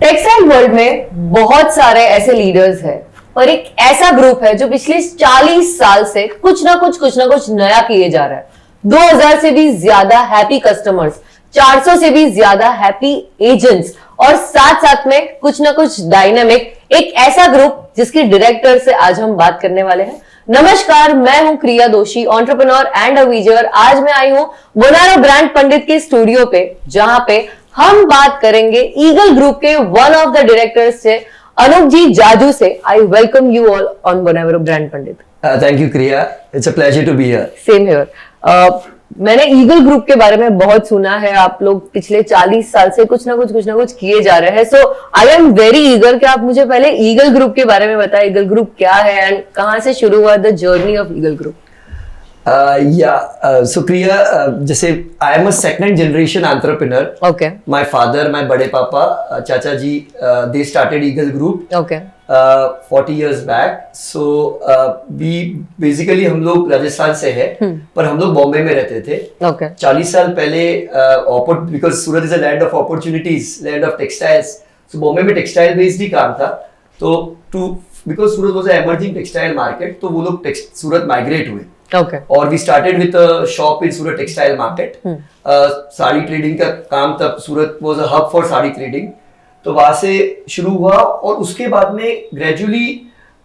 Textile world में बहुत सारे ऐसे लीडर्स हैं और एक ऐसा ग्रुप है जो पिछले 40 साल से कुछ ना कुछ नया किए जा रहा है। 2000 से भी ज्यादा हैप्पी कस्टमर्स, 400 से भी ज्यादा हैप्पी एजेंट्स और साथ साथ में कुछ ना कुछ डायनामिक, एक ऐसा ग्रुप जिसके डायरेक्टर से आज हम बात करने वाले हैं। नमस्कार, मैं हूं क्रिया दोषी, एंटरप्रेन्योर एंड अ विजर। आज मैं आई हूं बोनारो ब्रांड पंडित के स्टूडियो पे, जहां पे हम बात करेंगे ईगल ग्रुप के वन ऑफ द डायरेक्टर्स से अनूप जी जाजू से। I welcome you all on Bonaro brand Pandit. Thank you Kriya, it's a pleasure to be here. Same here. मैंने ईगल ग्रुप के बारे में बहुत सुना है। आप लोग पिछले 40 साल से कुछ ना कुछ किए जा रहे हैं। सो आई एम वेरी ईगर कि आप मुझे पहले ईगल ग्रुप के बारे में बताएं। ईगल ग्रुप क्या है एंड कहां से शुरू हुआ the journey of Eagle group? So Kriya, जैसे I am a second generation entrepreneur. Okay. My father, my बड़े पापा, चाचा जी, they started Eagle group okay 40 years back. So we basically हम लोग राजस्थान से हैं, पर हम लोग बॉम्बे में रहते थे। ओके 40 साल पहले because Surat is a land of opportunities, land of textiles. So Bombay में टेक्सटाइल बेस्ड ही काम था। तो because Surat was a emerging textile market, तो वो लोग सूरत माइग्रेट हुए। ओके और we started with a shop in Surat textile market. Sari trading का काम, तब Surat was a hub for sari trading. तो वहां से शुरू हुआ और उसके बाद में gradually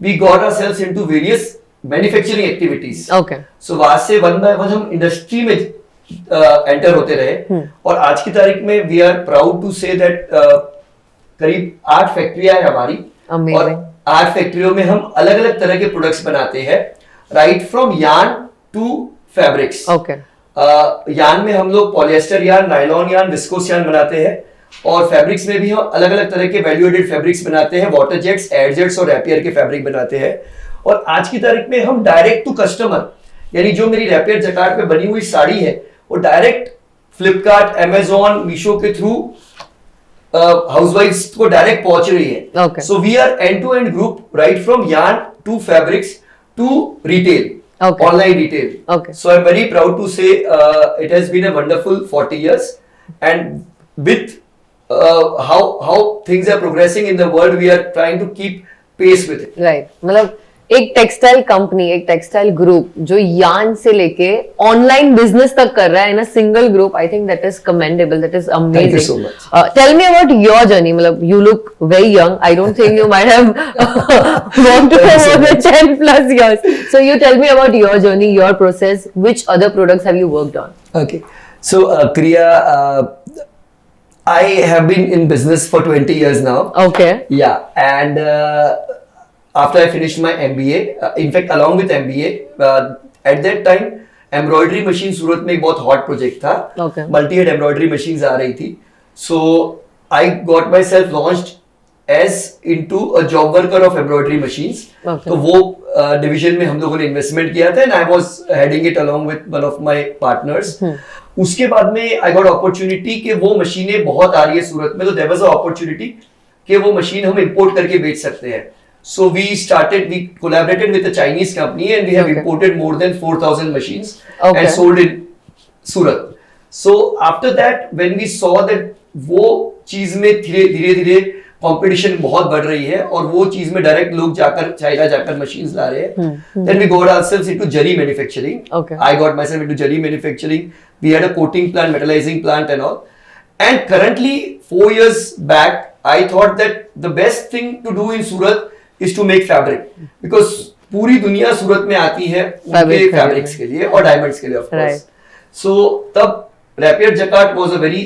we got ourselves into various manufacturing activities. Okay so वहां से वन बाय वन हम इंडस्ट्री में एंटर होते रहे। और आज की तारीख में we are proud to say that करीब 8 फैक्ट्रियां हैं हमारी। Amazing. और 8 फैक्ट्रियों में हम अलग अलग तरह के प्रोडक्ट्स बनाते हैं, right from yarn to fabrics. Okay yarn में हम लोग polyester yarn, nylon yarn, viscose yarn बनाते हैं। और फैब्रिक्स में भी हम अलग अलग तरह के वैल्यू एडेड फैब्रिक्स बनाते हैं, वाटर जेट्स, एयर जेट्स और रैपियर के फैब्रिक बनाते हैं। और आज की तारीख में हम डायरेक्ट टू कस्टमर, यानी जो मेरी रैपियर जकार्ड पे बनी हुई साड़ी है वो डायरेक्ट फ्लिपकार्ट, अमेजॉन, मीशो के थ्रू हाउसवाइफ्स को डायरेक्ट पहुंच रही है। Okay. So we are end to end group, right from yarn to fabrics to retail, Okay. online retail. Okay. So I'm very proud to say it has been a wonderful 40 years, and with how things are progressing in the world, we are trying to keep pace with it. Right मतलब एक textile company, एक textile group जो yarn से लेके online business तक कर रहा है in a single group, I think that is commendable, that is amazing. Thank you so much. Tell me about your journey. मतलब you look very young, I don't think you might have worked for more than 10 plus years. So you tell me about your journey, your process, which other products have you worked on? Okay. So Kriya, I have been in business for 20 years now. Okay. Yeah, and after I finished my MBA, in fact along with MBA, at that time embroidery machine Surat में एक बहुत hot project था। Okay. Multi head embroidery machines आ रही थी। So I got myself launched as into a job worker of embroidery machines. Okay. तो वो division में हम लोगों ने इन्वेस्टमेंट किया था, and I was heading it along with one of my partners. उसके बाद में आई गॉट अपॉर्चुनिटी कि वो मशीनें बहुत आ रही है सूरत में, तो देयर वाज अ अपॉर्चुनिटी कि वो मशीन हम इंपोर्ट करके बेच सकते हैं। So we collaborated with a Chinese company, and we have Okay. imported more than 4,000 machines Okay. and sold in Surat. So after that, when we saw that वो चीज में धीरे कंपटीशन बहुत बढ़ रही है और वो चीज में डायरेक्ट लोग जाकर चाइना जाकर मशीन्स ला रहे हैं, then we got ourselves into zari manufacturing. Okay. I got myself into zari manufacturing. We had a coating plant, metallizing plant and all. And currently 4 years back, I thought that the best thing to do in Surat is to make fabric, because पूरी दुनिया सूरत में आती है उनके fabrics के लिए और diamonds के लिए, ऑफ कोर्स। सो तब rapier jacquard was a very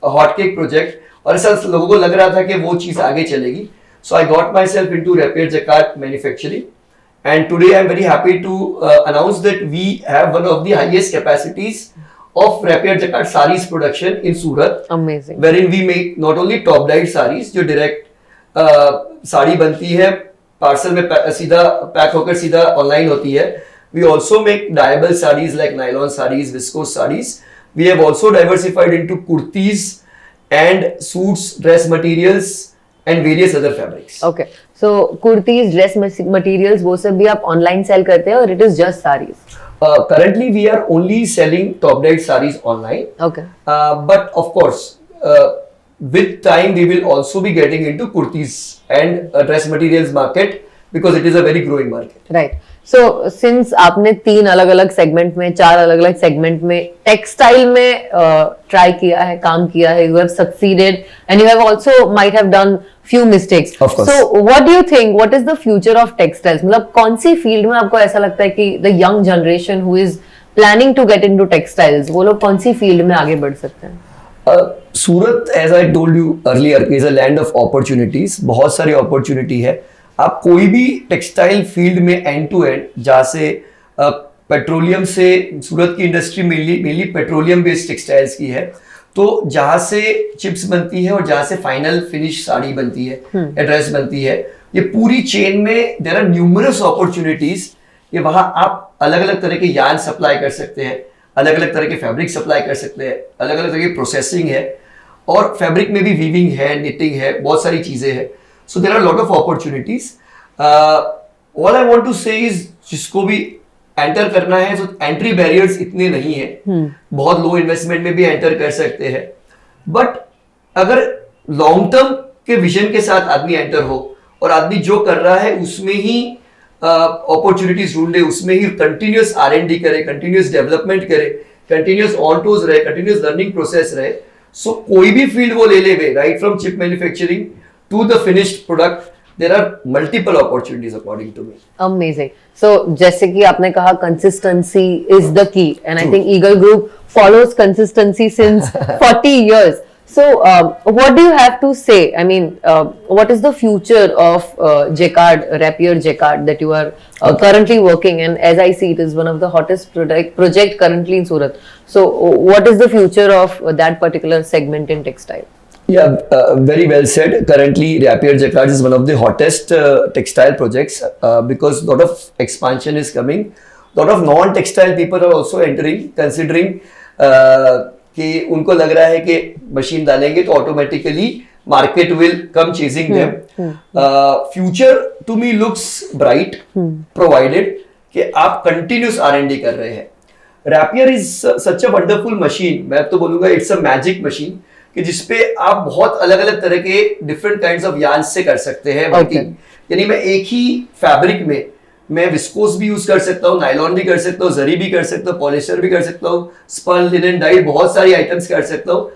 hot cake project, और ऐसा लोगों को लग रहा था कि वो चीज आगे चलेगी। So I got myself into rapier jacquard manufacturing, and today I am very happy to announce that we have one of the highest capacities of rapier jacquard sarees production in Surat. Amazing. Wherein we make not only top dyed sarees जो direct sari बनती है, parcel में सीधा pack होकर सीधा online होती है। We also make dyeable sarees like nylon sarees, viscose sarees. We have also diversified into kurtis and suits, dress materials and various other fabrics. Okay. So kurtis, dress materials, वो सब भी आप online sale करते हैं और it is just sarees? Currently we are only selling top dyed sarees online. Okay. But of course with time we will also be getting into kurtis and dress materials market because it is a very growing market. Right so since आपने 3 अलग अलग segment में 4 अलग अलग segment में textile में try किया है, काम किया है, you have succeeded and you have also might have done few mistakes. Of course. So what do you think, what is the future of textiles? मतलब कौन सी फील्ड में आपको ऐसा लगता है कि the young generation who is planning to get into textiles, वो लोग कौन सी फील्ड में आगे बढ़ सकते हैं? Surat, as I told you earlier, is a land of opportunities. बहुत सारी अपॉर्चुनिटी है. आप कोई भी टेक्सटाइल फील्ड में एंड टू एंड, जहाँ से पेट्रोलियम से, सूरत की industry mainly petroleum based textiles की है, तो जहाँ से चिप्स बनती है और जहाँ से फाइनल फिनिश साड़ी बनती है या ड्रेस बनती है, ये पूरी चेन में देयर आर न्यूमरस अपॉर्चुनिटीज. ये वहाँ आप अलग अलग तरह के यार्न सप्लाई कर सकते हैं, अलग अलग तरह के फैब्रिक सप्लाई कर सकते हैं, अलग अलग तरह की प्रोसेसिंग है, और फैब्रिक में भी वीविंग है, निटिंग है, बहुत सारी चीजें हैं. So there are lot of opportunities. All I want to say is, जिसको भी एंटर करना है तो एंट्री बैरियर्स इतने नहीं है. बहुत लो इन्वेस्टमेंट में भी एंटर कर सकते हैं. बट अगर लॉन्ग टर्म के विजन के साथ आदमी एंटर हो और आदमी जो कर रहा है उसमें ही अपॉर्चुनिटीज ढूंढे, उसमें ही कंटिन्यूअस R&D करे, कंटिन्यूअस डेवलपमेंट करे, कंटिन्यूअस ऑन टूज रहे, कंटिन्यूअस लर्निंग प्रोसेस रहे. सो कोई भी फील्ड वो ले ले, right from chip manufacturing to the finished product, there are multiple opportunities according to me. Amazing. So जैसे कि आपने कहा consistency is the key and I think Eagle Group follows consistency since 40 years. So what do you have to say? I mean, what is the future of Jacquard, Rapier Jacquard that you are currently working, and as I see it is one of the hottest project currently in Surat. So what is the future of that particular segment in textile? Yeah, very well said. Currently, Rapier Jacquard is one of the hottest textile projects because a lot of expansion is coming. A lot of non-textile people are also entering, considering कि उनको लग रहा है कि machine डालेंगे तो automatically market will come chasing them. Future to me looks bright, provided कि आप कंटिन्यूस R&D कर रहे हैं. Rapier is such a wonderful machine. मैं तो बोलूंगा इट्स अ मैजिक मशीन कि जिसपे आप बहुत अलग अलग तरह के डिफरेंट काइंड्स ऑफ यार्न से कर सकते हैं वर्किंग. यानी मैं एक ही फैब्रिक में मैं विस्कोस भी यूज कर सकता हूँ, नायलॉन भी कर सकता हूँ, जरी भी कर सकता हूँ, पॉलिस्टर भी कर सकता हूँ, स्पन, लिनन, डाई, बहुत सारी आइटम्स कर सकता हूँ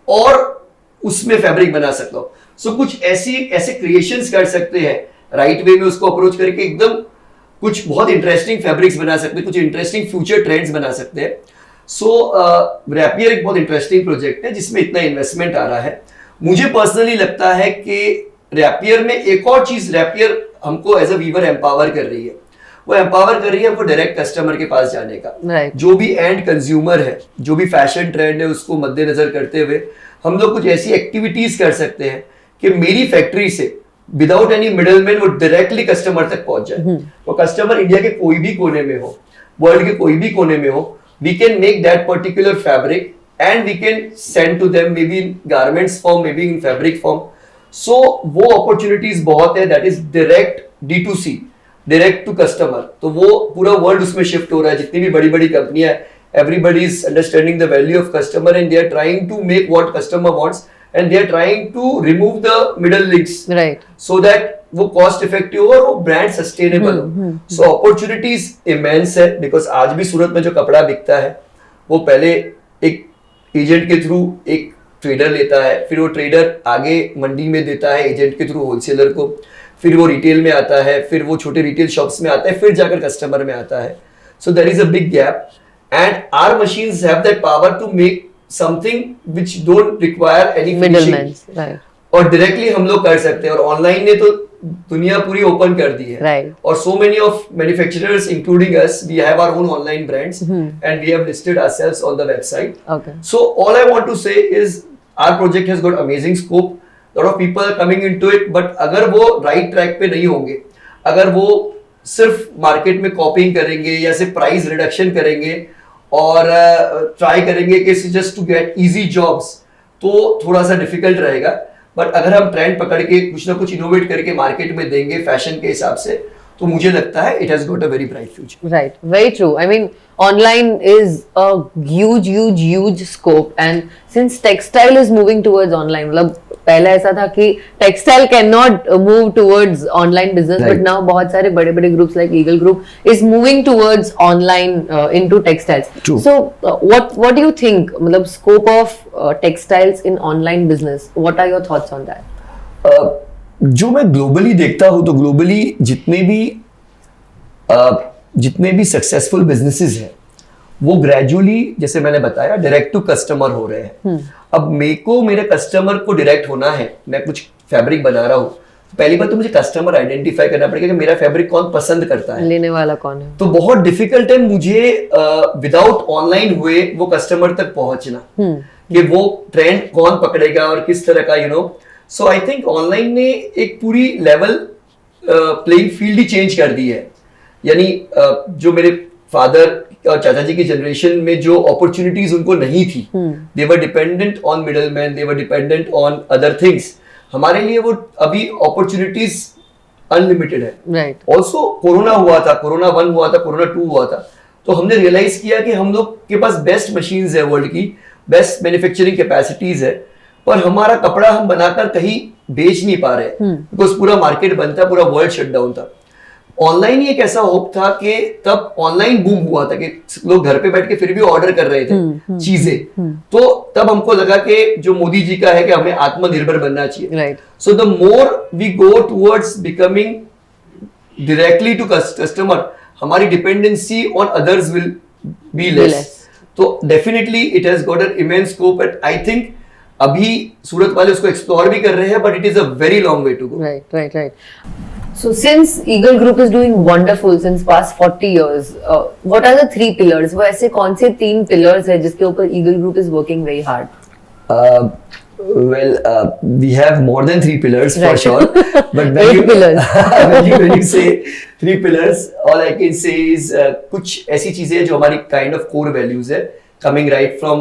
और उसमें फैब्रिक बना सकता हूँ. सो कुछ ऐसे क्रिएशंस कर सकते हैं, राइट वे में उसको अप्रोच करके एकदम कुछ बहुत इंटरेस्टिंग फैब्रिक्स बना सकते हैं, कुछ इंटरेस्टिंग फ्यूचर ट्रेंड्स बना सकते हैं. सो रैपियर एक बहुत इंटरेस्टिंग प्रोजेक्ट है जिसमें इतना इन्वेस्टमेंट आ रहा है. मुझे पर्सनली लगता है कि रैपियर में एक और चीज, रैपियर हमको एज अ वीवर एम्पावर कर रही है. वो एम्पावर कर रही है हमको डायरेक्ट कस्टमर के पास जाने का. जो भी एंड कंज्यूमर है, जो भी फैशन ट्रेंड है, उसको मद्देनजर करते हुए हम लोग कुछ ऐसी एक्टिविटीज कर सकते हैं कि मेरी फैक्ट्री से विदाउट एनी मिडलमैन वो डायरेक्टली कस्टमर तक पहुंच जाए. वो कस्टमर इंडिया के कोई भी कोने में हो, वर्ल्ड के कोई भी कोने में हो, we can make that particular fabric and we can send to them maybe in garments form, maybe in fabric form. So वो opportunities बहुत है, that is direct D2C, direct to customer. तो वो पूरा वर्ल्ड उसमें शिफ्ट हो रहा है. जितनी भी बड़ी बड़ी कंपनियां, everybody is understanding the value of customer and they are trying to make what customer wants and they are trying to remove the middle links, right, so that वो कॉस्ट इफेक्टिव हो और वो ब्रांड सस्टेनेबल हो. सो opportunities immense है because आज भी सूरत में जो कपड़ा बिकता है वो पहले एक एजेंट के थ्रू एक ट्रेडर लेता है, फिर वो ट्रेडर आगे मंडी में देता है एजेंट के थ्रू होलसेलर को, फिर वो रिटेल में आता है, फिर वो छोटे रिटेल शॉप्स में आता है, फिर जाकर कस्टमर में आता है. So there is a big gap and our machines have that power to make something which don't require any middleman, right, और डायरेक्टली हम लोग कर सकते हैं. और ऑनलाइन ने तो दुनिया पूरी ओपन कर दी है, right, और so many of manufacturers including us, we have our own online brands and we have listed ourselves on the website. Okay. So all I want to say is our project has got amazing scope, lot of people are coming into it, but अगर वो right track पे नहीं होंगे, अगर वो सिर्फ market में कॉपिंग करेंगे या सिर्फ प्राइस रिडक्शन करेंगे और ट्राई करेंगे कि just to get easy jobs, तो थोड़ा सा डिफिकल्ट रहेगा. बट अगर हम ट्रेंड पकड़ के कुछ ना कुछ इनोवेट करके मार्केट में देंगे फैशन के हिसाब से, तो मुझे लगता है it has got a very bright future. Right, very true. I mean, online is a huge scope, and since textile is moving towards online, मतलब पहले ऐसा था कि textile cannot move towards online business, Right. but now बहुत सारे बड़े groups like Eagle Group is moving towards online into textiles. True. So, what do you think? मतलब scope of textiles in online business. What are your thoughts on that? जो मैं globally देखता हूँ तो globally जितने भी सक्सेसफुल बिजनेसेस हैं वो ग्रेजुअली, जैसे मैंने बताया, डायरेक्ट टू कस्टमर हो रहे हैं. अब मेरे को मेरे कस्टमर को डायरेक्ट होना है, मैं कुछ फैब्रिक बना रहा हूँ, तो पहली बात तो मुझे कस्टमर आइडेंटिफाई करना पड़ेगा कि मेरा फैब्रिक कौन पसंद करता है, लेने वाला कौन है. तो बहुत डिफिकल्ट है मुझे विदाउट ऑनलाइन हुए वो कस्टमर तक पहुंचना, कि वो ट्रेंड कौन पकड़ेगा और किस तरह का, you know. So I think online ने एक पूरी लेवल प्लेइंग फील्ड ही चेंज कर दी है. यानी जो मेरे फादर और चाचा जी की जनरेशन में जो अपॉर्चुनिटीज उनको नहीं थी, they were dependent on middle man, they were dependent on other things. हमारे लिए वो अभी अपॉर्चुनिटीज अनलिमिटेड है. Right. ऑल्सो कोरोना हुआ था, कोरोना 1 हुआ था, कोरोना 2 हुआ था, तो हमने रियलाइज किया कि हम लोग के पास बेस्ट मशीन्स है वर्ल्ड की, बेस्ट मैन्युफैक्चरिंग कैपेसिटीज है, पर हमारा कपड़ा हम बनाकर कहीं बेच नहीं पा रहे, बिकॉज पूरा मार्केट बंद था, पूरा वर्ल्ड शटडाउन था. ऑनलाइन ही एक ऐसा होप था कि तब ऑनलाइन बूम हुआ था कि लोग घर पे बैठ के फिर भी ऑर्डर कर रहे थे चीजें, तो तब हमको लगा कि जो मोदी जी का है कि हमें आत्मनिर्भर बनना चाहिए. Right. So the more we go towards becoming directly to customer, हमारी dependency on others will be less. तो definitely it has got an immense scope, and I think अभी सूरत वाले उसको एक्सप्लोर भी कर रहे हैं, but it is a very long way to go. Right. So since Eagle Group is doing wonderful since past 40 years, what are the 3 pillars? वो ऐसे कौन से 3 pillars है जिसके ऊपर Eagle Group is working very hard? Well, we have more than 3 pillars for Right. sure. But when 8 you, pillars. when you say 3 pillars, all I can say is कुछ ऐसी चीजें हैं जो हमारी kind of core values है, coming right from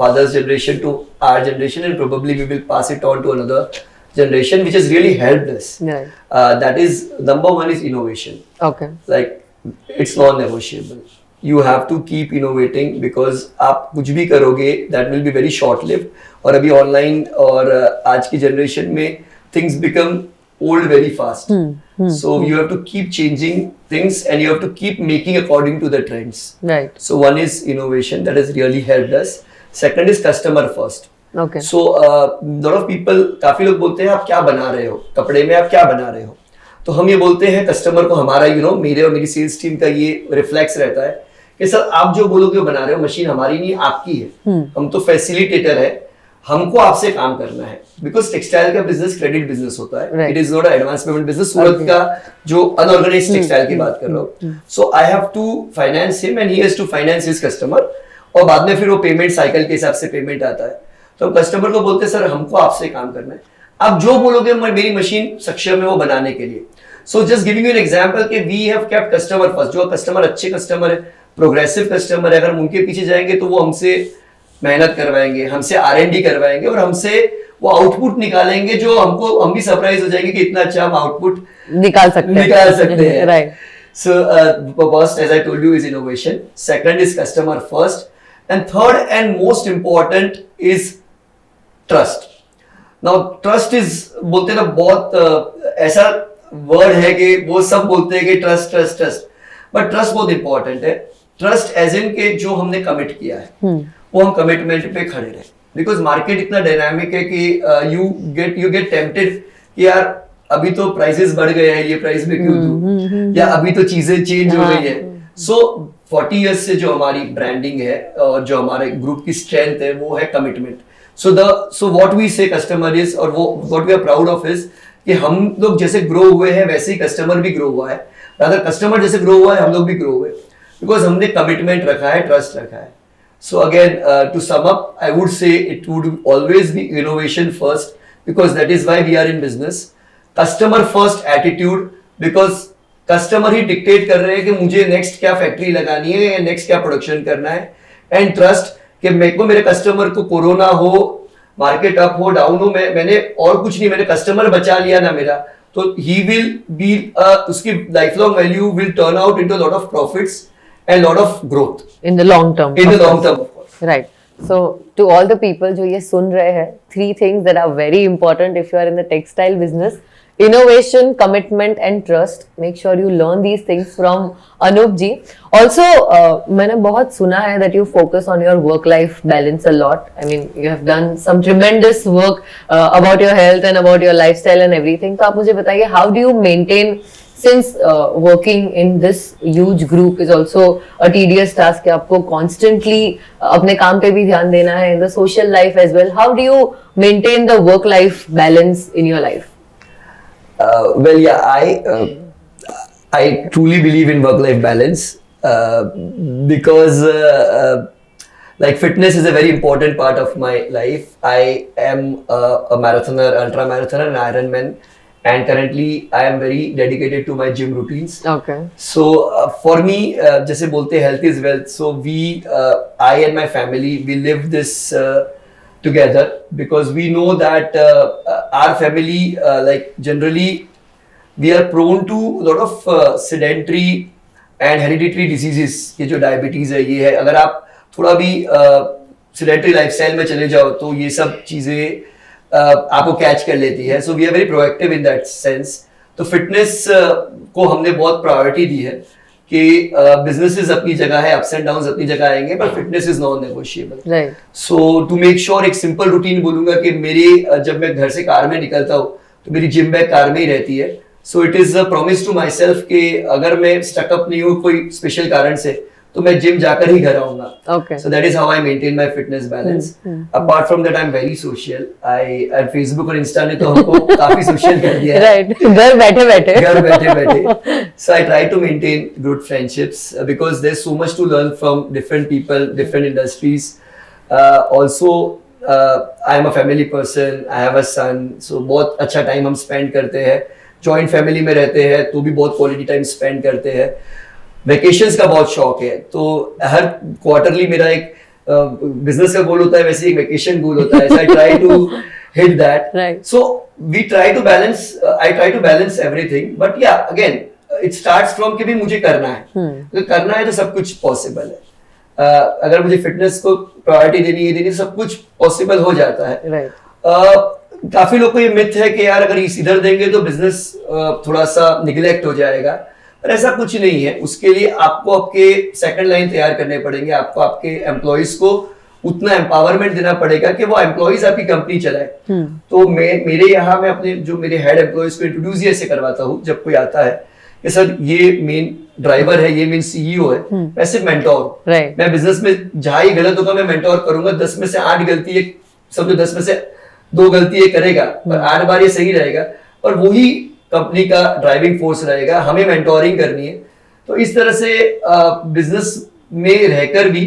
father's generation to our generation, and probably we will pass it on to another generation, which has really helped us. Right. That is, number 1 is innovation. Okay. Like it's non-negotiable. You have to keep innovating, because आप कुछ भी करोगे that will be very short-lived. और अभी online और आज की generation में things become old very fast. So you have to keep changing things, and you have to keep making according to the trends. Right. So one is innovation that has really helped us. Second is customer first. Okay. So lot of people, काफी लोग बोलते हैं आप क्या बना रहे हो कपड़े में, आप क्या बना रहे हो, तो हम ये बोलते हैं कस्टमर को, हमारा मेरे और मेरी सेल्स टीम का ये रिफ्लेक्स रहता है कि सर आप जो बोलोगे वो बना रहे हो, मशीन हमारी नहीं आपकी है, हम तो फैसिलिटेटर है, हमको आपसे काम करना है. बिकॉज टेक्सटाइल का बिजनेस क्रेडिट बिजनेस होता है, it is not advance payment business. Surat का जो अनऑर्गेनाइज्ड टेक्सटाइल की बात कर रहा हूँ, so I have to finance him and he has to finance his customer, और बाद में फिर वो पेमेंट साइकिल के हिसाब से पेमेंट आता है. तो कस्टमर को बोलते हैं सर हमको आपसे काम करना है, आप जो बोलोगे मेरी मशीन सक्षम है वो बनाने के लिए. So just giving you an example कि we have kept customer first. जो कस्टमर अच्छे कस्टमर है, प्रोग्रेसिव कस्टमर है, अगर हम उनके पीछे जाएंगे तो वो हमसे मेहनत करवाएंगे, हमसे R&D करवाएंगे, और हमसे वो आउटपुट निकालेंगे जो हम भी सरप्राइज हो जाएंगे कि इतना अच्छा हम आउटपुट निकाल सकते हैं. Right. So first, as I told you, is innovation. Second is customer first, and third and most important is trust. Now trust is, बोलते ना बहुत ऐसा वर्ड है कि वो सब बोलते हैं कि ट्रस्ट, बट ट्रस्ट बहुत इंपॉर्टेंट है. ट्रस्ट एज इन के जो हमने कमिट किया है वो हम कमिटमेंट पे खड़े रहे, बिकॉज मार्केट इतना डायनामिक है कि यू गेट टेम्प्टेड कि यार अभी तो प्राइसेस बढ़ गए हैं, ये प्राइस में क्यों दूं, या अभी तो चीजें चेंज हो गई है. सो 40 इयर्स से जो हमारी ब्रांडिंग है और जो हमारे ग्रुप की स्ट्रेंथ है वो है commitment. So what we say customer is, और वो what we are proud of is कि हम लोग जैसे ग्रो हुए हैं वैसे ही कस्टमर भी ग्रो हुआ है, अगर कस्टमर जैसे ग्रो हुआ है हम लोग भी ग्रो हुए, बिकॉज हमने कमिटमेंट रखा है, ट्रस्ट रखा है. So again, to sum up, I would say it would always be innovation first, because that is why we are in business. Customer first attitude, because customer he dictate कर रहे हैं कि मुझे next क्या factory लगानी है या next क्या प्रोडक्शन करना है. And trust कि मेरे को मेरे कस्टमर को कोरोना हो, मार्केट अप हो डाउन हो, मैंने और कुछ नहीं, मैंने कस्टमर बचा लिया ना मेरा, तो he will be उसकी lifelong value will turn out into a lot of profits and lot of growth In the long term. in of the long course. term, of course. Right. So to all the people जो ये सुन रहे हैं, 3 things that are very important if you are in the textile business: innovation, commitment and trust. Make sure you learn these things from Anup ji. Also, मैंने बहुत सुना है that you focus on your work-life balance a lot. I mean, you have done some tremendous work about your health and about your lifestyle and everything. तो आप मुझे बताइए, how do you maintain, since working in this huge group is also a tedious task, कि आपको constantly अपने काम पे भी ध्यान देना है, in the social life as well. How do you maintain the work-life balance in your life? Well, yeah, I truly believe in work-life balance because like fitness is a very important part of my life. I am a marathoner, ultra marathoner, and Ironman, and currently I am very dedicated to my gym routines. Okay. So for me, जैसे बोलते हैं, health is wealth. So I and my family, we live this together because we know that our family, like generally, we are prone to a lot of sedentary and hereditary diseases. ये जो diabetes है, ये है. अगर आप थोड़ा भी sedentary lifestyle में चले जाओ तो ये सब चीजें आपको कैच कर लेती है. So we are very proactive in that sense. तो फिटनेस को हमने बहुत प्रायोरिटी दी है कि बिजनेसेस अपनी जगह है, अप्स एंड डाउन्स अपनी जगह आएंगे, पर fitness is non negotiable. Right. So to make sure, एक सिंपल रूटीन बोलूंगा कि मेरी जब मैं घर से कार में निकलता हूँ तो मेरी जिम बैग कार में ही रहती है. So it is a promise to myself कि अगर मैं स्टकअप नहीं हूँ कोई स्पेशल कारण से तो मैं जिम जाकर ही घर आऊंगा. Okay. So that is how I maintain my fitness balance. Apart from that, I'm very social. And Facebook और Insta ने तो हमको काफी social कर दिया है. Right. घर बैठे बैठे. घर बैठे बैठे. So I try to maintain good friendships because there's so much to learn from different people, different industries. Also, I am a family person. I have a son. So बहुत अच्छा time हम spend करते हैं. Joint family में रहते हैं तो भी बहुत quality time spend करते हैं. वेकेशंस का बहुत शौक है, तो हर क्वार्टरली मेरा एक बिजनेस का गोल होता है, वैसे एक वेकेशन गोल होता है. I try to hit that. So we try to balance, I try to balance everything. But yeah again it starts from कि भी मुझे करना है. अगर करना है तो सब कुछ पॉसिबल है. अगर मुझे फिटनेस को प्रायोरिटी देनी है, सब कुछ पॉसिबल हो जाता है. काफी लोग को ये मिथ है कि यार अगर इधर देंगे तो बिजनेस थोड़ा सा निगलेक्ट हो जाएगा, पर ऐसा कुछ नहीं है. उसके लिए आपको आपके सेकंड लाइन तैयार करने पड़ेंगे. आपको आपके एम्प्लॉइज को उतना एम्पावरमेंट देना पड़ेगा कि वो एम्प्लॉइज आपकी कंपनी चलाए. तो मेरे यहाँ मैं अपने जो मेरे हेड एम्प्लॉइज को इंट्रोड्यूस ही ऐसे करवाता हूँ जब कोई आता है कि सर ये मेन ड्राइवर है, ये मेन सीईओ है, मैं सिर्फ मेंटोर. मैं बिजनेस में जहां ही गलत होगा मैं मेंटोर करूंगा. 10 में से 8 गलती है, समझो 10 में से 2 गलती ये करेगा, पर 8 बार ये सही रहेगा और वही कंपनी का ड्राइविंग फोर्स रहेगा. हमें मेंटोरिंग करनी है. तो इस तरह से बिजनेस में रहकर भी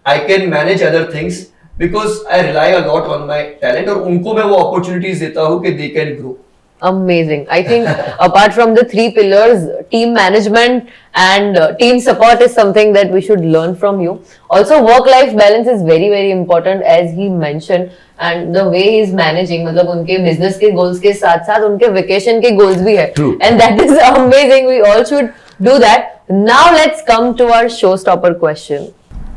I can manage other things because I rely a lot on my talent, और उनको मैं वो अपॉर्चुनिटीज देता हूँ कि they can grow. Amazing. I think apart from the 3 pillars, team management and team support is something that we should learn from you. Also, work-life balance is very, very important as he mentioned, and the way he is managing, मतलब उनके business के goals के साथ साथ उनके vacation के goals भी है. True. And that is amazing. We all should do that. Now let's come to our showstopper question.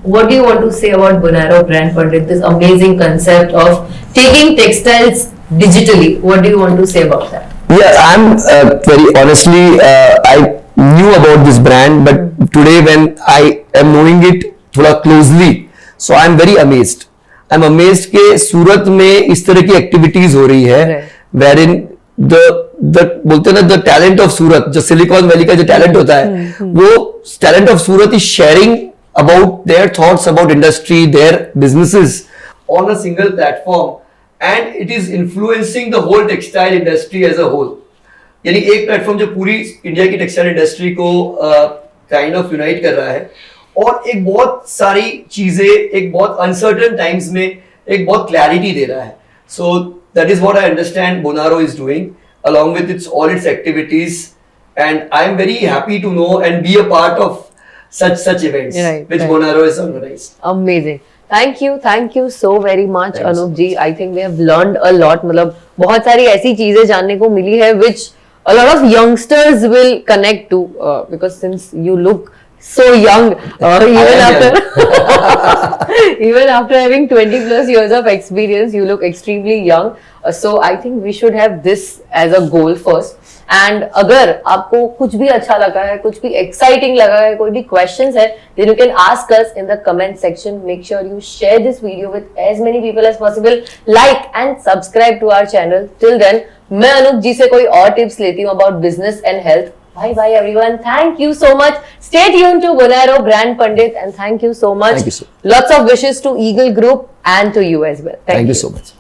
What do you want to say about Bonaro Brand Pandit, this amazing concept of taking textiles digitally? What do you want to say about that? Yeah, I'm very honestly, I knew about this brand, but today when I am knowing it थोड़ा closely, so I'm very amazed. I'm amazed कि सूरत में इस तरह की activities हो रही है, wherein the बोलते हैं ना, the talent of सूरत, जो सिलिकॉन वैली का जो टैलेंट होता है, वो talent of Surat is sharing about their thoughts about industry, their businesses on a single platform, and it is influencing the whole textile industry as a whole. यानी एक platform जो पूरी India की टेक्सटाइल इंडस्ट्री को kind of unite कर रहा है, और एक बहुत सारी चीजें एक बहुत अनसर्टेन टाइम्स में एक बहुत क्लैरिटी दे रहा है. So that is what I understand Bonaro is doing along with its all its activities, and I am very happy to know and be a part of such events which Bonaro is organized. Amazing. Thank you so very much, Anup ji. I think we have learned a lot. मतलब बहुत सारी ऐसी चीजें जानने को मिली है which a lot of youngsters will connect to because since you look so young, even am after even after having 20 plus years of experience, you look extremely young. So I think we should have this as a goal first. And अगर आपको कुछ भी अच्छा लगा है, कुछ भी exciting लगा है, कोई भी questions है, then you can ask us in the comment section. Make sure you share this video with as many people as possible. Like and subscribe to our channel. Till then, मैं अनूप जी से कोई और tips लेती हूँ about business and health. Bye bye everyone. Thank you so much. Stay tuned to Bonero Brand Pandit and thank you so much. Thank you so much. Lots of wishes to Eagle Group and to you as well. Thank you so much.